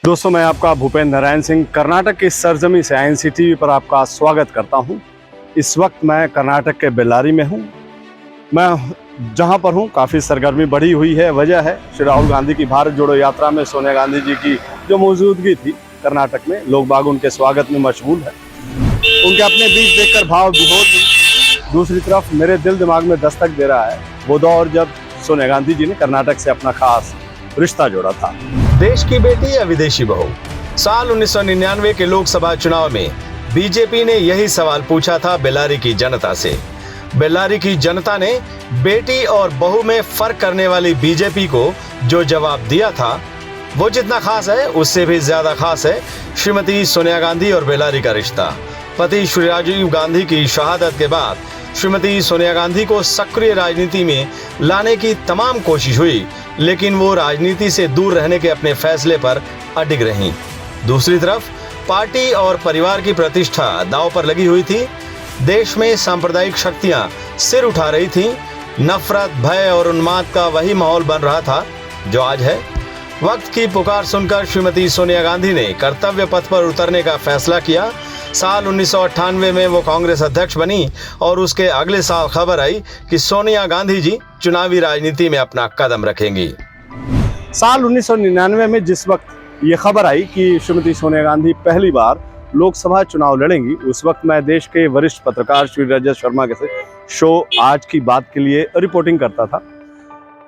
दोस्तों, मैं आपका भूपेंद्र नारायण सिंह कर्नाटक की सरजमी से INC टीवी पर आपका स्वागत करता हूं। इस वक्त मैं कर्नाटक के बेल्लारी में हूं। मैं जहां पर हूं काफ़ी सरगर्मी बढ़ी हुई है। वजह है श्री राहुल गांधी की भारत जोड़ो यात्रा में सोनिया गांधी जी की जो मौजूदगी थी कर्नाटक में, लोग बाग उनके स्वागत में मशगूल है। उनके अपने बीच देखकर भाव विभोर भी। दूसरी तरफ मेरे दिल दिमाग में दस्तक दे रहा है वो दौर जब सोनिया गांधी जी ने कर्नाटक से अपना खास रिश्ता जोड़ा था। देश की बेटी या विदेशी बहू? साल 1999 के लोकसभा चुनाव में बीजेपी ने यही सवाल पूछा था बेल्लारी की जनता से। बेल्लारी की जनता ने बेटी और बहू में फर्क करने वाली बीजेपी को जो जवाब दिया था वो जितना खास है उससे भी ज्यादा खास है श्रीमती सोनिया गांधी और बेल्लारी का रिश्ता। पति श्री राजीव गांधी की शहादत के बाद श्रीमती सोनिया गांधी को सक्रिय राजनीति में लाने की तमाम कोशिश हुई, लेकिन वो राजनीति से दूर रहने के अपने फैसले पर अडिग रहीं। दूसरी तरफ पार्टी और परिवार की प्रतिष्ठा दांव पर लगी हुई थी। देश में सांप्रदायिक शक्तियां सिर उठा रही थीं। नफरत, भय और उन्माद का वही माहौल बन रहा था जो आज है। वक्त की पुकार सुनकर श्रीमती सोनिया गांधी ने कर्तव्य पथ पर उतरने का फैसला किया। साल 1998 में वो कांग्रेस अध्यक्ष बनी और उसके अगले साल खबर आई कि सोनिया गांधी जी चुनावी राजनीति में अपना कदम रखेंगी। साल 1999 में जिस वक्त ये खबर आई कि श्रीमती सोनिया गांधी पहली बार लोकसभा चुनाव लड़ेंगी, उस वक्त मैं देश के वरिष्ठ पत्रकार श्री रजत शर्मा के शो आज की बात के लिए रिपोर्टिंग करता था।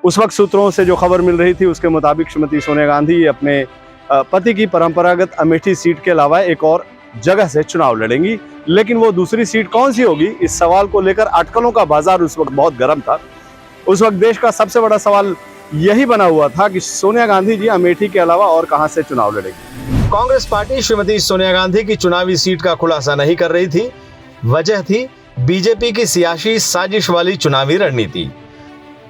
उस वक्त सूत्रों से जो खबर मिल रही थी उसके मुताबिक श्रीमती सोनिया गांधी अपने पति की परंपरागत अमेठी सीट के अलावा एक और जगह से चुनाव लड़ेंगी, लेकिन वो दूसरी सीट कौन सी होगी, इस सवाल को लेकर अटकलों का बाजार उस वक्त बहुत गर्म था। उस वक्त देश का सबसे बड़ा सवाल यही बना हुआ था कि सोनिया गांधी जी अमेठी के अलावा और कहां से चुनाव लड़ेगी। कांग्रेस पार्टी श्रीमती सोनिया गांधी की चुनावी सीट का खुलासा नहीं कर रही थी। वजह थी बीजेपी की सियासी साजिश वाली चुनावी रणनीति।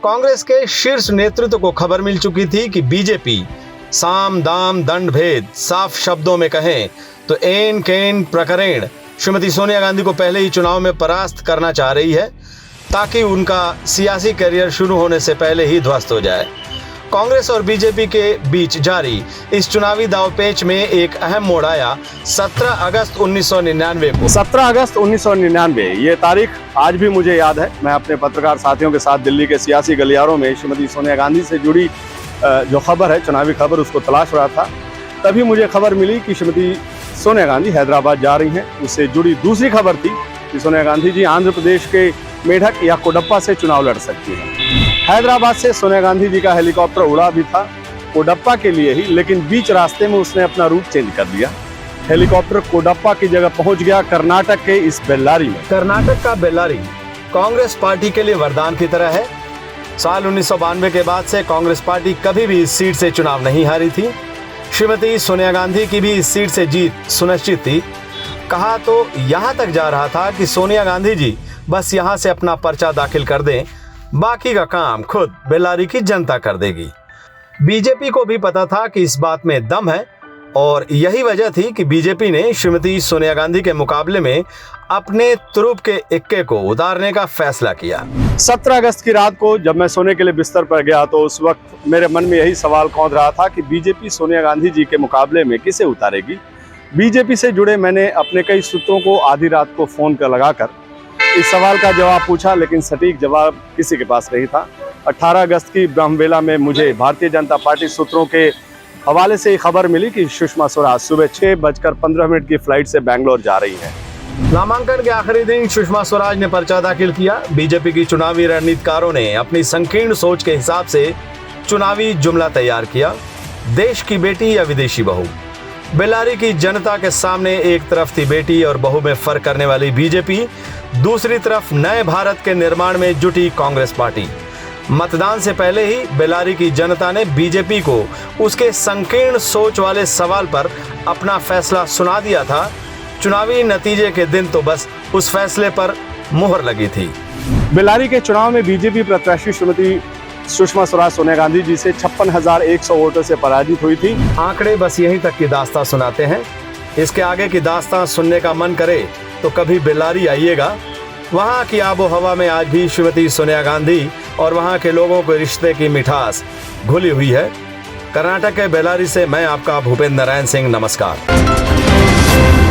कांग्रेस के शीर्ष नेतृत्व को खबर मिल चुकी थी कि बीजेपी साम दाम दंड भेद, साफ शब्दों में कहें तो एन केन प्रकरण श्रीमती सोनिया गांधी को पहले ही चुनाव में परास्त करना चाह रही है ताकि उनका सियासी करियर शुरू होने से पहले ही ध्वस्त हो जाए। कांग्रेस और बीजेपी के बीच जारी इस चुनावी दांवपेच में एक अहम मोड़ आया 17 अगस्त 1999 को। 17 अगस्त 1999 ये तारीख आज भी मुझे याद है। मैं अपने पत्रकार साथियों के साथ दिल्ली के सियासी गलियारों में श्रीमती सोनिया गांधी से जुड़ी जो खबर है, चुनावी खबर, उसको तलाश रहा था। तभी मुझे खबर मिली कि श्रीमती सोनिया गांधी हैदराबाद जा रही हैं। उससे जुड़ी दूसरी खबर थी कि सोनिया गांधी जी आंध्र प्रदेश के मेढक या कोडप्पा से चुनाव लड़ सकती हैं। हैदराबाद से सोनिया गांधी जी का हेलीकॉप्टर उड़ा भी था कोडप्पा के लिए ही, लेकिन बीच रास्ते में उसने अपना रूट चेंज कर दिया। हेलीकॉप्टर कोडप्पा की जगह पहुंच गया कर्नाटक के इस बेल्लारी में। कर्नाटक का बेल्लारी कांग्रेस पार्टी के लिए वरदान की तरह है। साल 1992 के बाद से कांग्रेस पार्टी कभी भी इस सीट से चुनाव नहीं हारी थी। श्रीमती सोनिया गांधी की भी इस सीट से जीत सुनिश्चित थी। कहा तो यहाँ तक जा रहा था कि सोनिया गांधी जी बस यहाँ से अपना पर्चा दाखिल कर दें, बाकी का काम खुद बेल्लारी की जनता कर देगी। बीजेपी को भी पता था कि इस बात में दम है और यही वजह थी कि बीजेपी ने श्रीमती सोनिया गांधी के मुकाबले में अपने तुरुप के इक्के को उतारने का फैसला किया। 17 अगस्त की रात को जब मैं सोने के लिए बिस्तर पर गया तो उस वक्त मेरे मन में यही सवाल कौंध रहा था कि बीजेपी सोनिया गांधी जी के मुकाबले में किसे उतारेगी। बीजेपी से जुड़े मैंने अपने कई सूत्रों को आधी रात को फोन कर लगाकर इस सवाल का जवाब पूछा, लेकिन सटीक जवाब किसी के पास नहीं था। 18 अगस्त की ब्रह्मवेला में मुझे भारतीय जनता पार्टी सूत्रों के हवाले से खबर मिली कि सुषमा स्वराज सुबह 6:15 की फ्लाइट से बैंगलोर जा रही है। नामांकन के आखिरी दिन सुषमा स्वराज ने पर्चा दाखिल किया। बीजेपी की चुनावी रणनीतिकारों ने अपनी संकीर्ण सोच के हिसाब से चुनावी जुमला तैयार किया। देश की बेटी या विदेशी बहू? बेल्लारी की जनता के सामने एक तरफ थी बेटी और बहू में फर्क करने वाली बीजेपी, दूसरी तरफ नए भारत के निर्माण में जुटी कांग्रेस पार्टी। मतदान से पहले ही बेल्लारी की जनता ने बीजेपी को उसके संकीर्ण सोच वाले सवाल पर अपना फैसला सुना दिया था। चुनावी नतीजे के दिन तो बस उस फैसले पर मुहर लगी थी। बेल्लारी के चुनाव में बीजेपी प्रत्याशी श्रीमती सुषमा स्वराज सोनिया गांधी जी से 56,100 वोटों से पराजित हुई थी। आंकड़े बस यहीं तक की दास्तां सुनाते हैं। इसके आगे की दास्तां सुनने का मन करे तो कभी बेल्लारी आइएगा। वहाँ की आबो हवा में आज भी श्रीमती सोनिया गांधी और वहाँ के लोगों के रिश्ते की मिठास घुली हुई है। कर्नाटक के बेल्लारी से मैं आपका भूपेंद्र नारायण सिंह, नमस्कार।